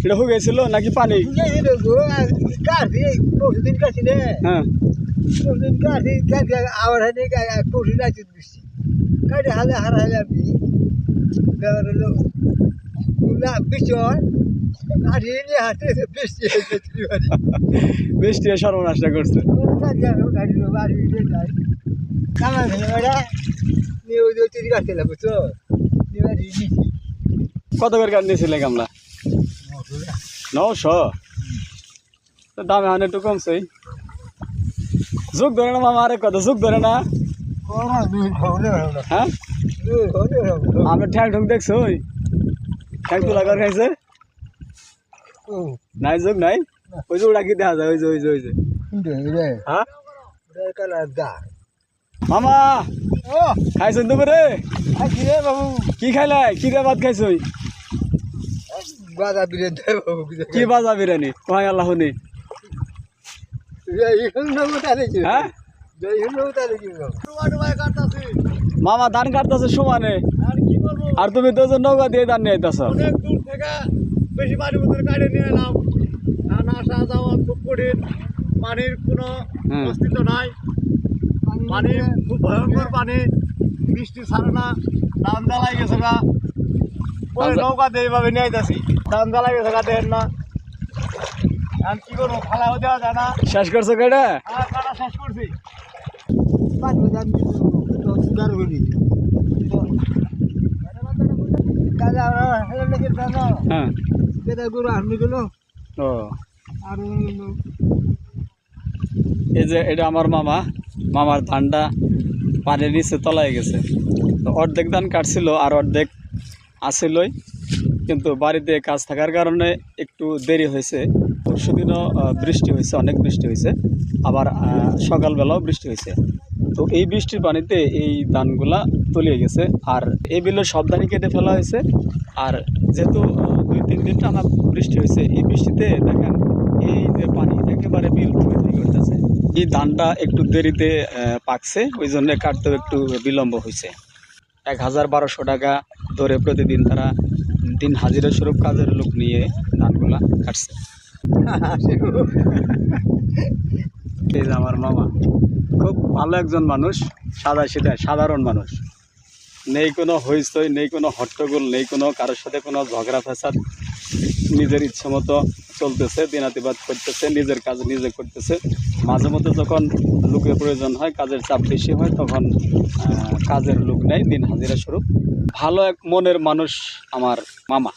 এটা হয়ে গেছিল নাকি পানি? পরশুদিন কাছি রে, হ্যাঁ পরশুদিন কাছি আবার পরশুদিন আছে বৃষ্টি কাটে হালে হারাইলে আমি ব্যাপার হলো না বৃষ্টি হয় কাঠি নিয়ে হাতে বৃষ্টি হয়েছে বৃষ্টি সর্বনাশটা করছে। বাড়ি যাই কামা ভেঙে বেড়া নিয়ে ওই তৈরি কাটছিলাম বুঝছো নিয়ে নিয়েছি কত করে কাঠ নিয়েছিলে গামলা? 900। তো দামে অনেক একটু কমছে। যুগ ধরে না মামা, আরেক কথা যুগ ধরে না। হ্যাঁ আমরা ঠ্যাং ঠুং দেখছো? ওই ঠ্যাং তুলা করে খাইছে নাই? যুগ নাই? ওই যে ওটা কি দেখা যায়? ওই যে ওই যে ওই যে হ্যাঁ মামা খাইছেন দুপুরে? বাবু কি খাইলাই? কি রে ভাত খাইছই? বাজা বিরিয়ানি বাবু কি বাজা বিরিয়ানি? কোহাই আল্লাহ নি। হ্যাঁ মামা ধান কাটতেছে সমানে, আর তুমি তো যে নৌকা দিয়ে ধান নিয়ে আইতাছ। অনেক দূর থেকে বেশি পানির মধ্যে কাটে নিয়ে এলাম, ধান আসা যাওয়া খুব কঠিন, পানির কোনো অস্তিত্ব নাই, পানি খুব ভয়ঙ্কর পানি, বৃষ্টি ছাড়ে না, ধান জ্বালাই গেছে গা, নৌকা দিয়ে এইভাবে নিয়ে আইতাছি, ধান জ্বালাই গেছে গা দেন না, ধান কি করবো ফালাও দেওয়া যায় না। শেষ করছো কেটা? হ্যাঁ কাটা শেষ করছি। হ্যাঁ ও এই যে এটা আমার মামা, মামার ধানটা পানির নিচে তলায় গেছে। তো অর্ধেক ধান কাটছিল আর অর্ধেক আসিলই, কিন্তু বাড়িতে কাজ থাকার কারণে একটু দেরি হয়েছে। পরশুদিনও বৃষ্টি হয়েছে, অনেক বৃষ্টি হয়েছে, আবার সকালবেলাও বৃষ্টি হয়েছে। তো এই বৃষ্টির পানিতে এই ধানগুলা তলিয়ে গেছে, আর এই বিলের সব ধানই কেটে ফেলা হয়েছে। আর যেহেতু 2-3 দিন টানা বৃষ্টি হয়েছে, এই বৃষ্টিতে দেখেন এই যে পানি একেবারে বিল থই করতেছে। এই ধানটা একটু দেরিতে পাকছে, ওই জন্য কাটতেও একটু বিলম্ব হয়েছে। 1000-1200 টাকা ধরে প্রতিদিন তারা দিন হাজিরা স্বরূপ কাজের লোক নিয়ে ধানগুলা কাটছে। এই যে আমার মামা, খুব ভালো একজন মানুষ, সাধারণ মানুষ, নেই কোনো হইচই, নেই কোনো হট্টগোল, নেই কোনো কারোর সাথে কোনো ঝগড়া ফ্যাসাদ, নিজের ইচ্ছে মতো চলতেছে, দিনাতিবাদ করতেছে, নিজের কাজ নিজে করতেছে। মাঝে মধ্যে যখন লোকের প্রয়োজন হয়, কাজের চাপ বেশি হয়, তখন কাজের লোক নেয় দিন হাজিরা স্বরূপ। ভালো এক মনের মানুষ আমার মামা।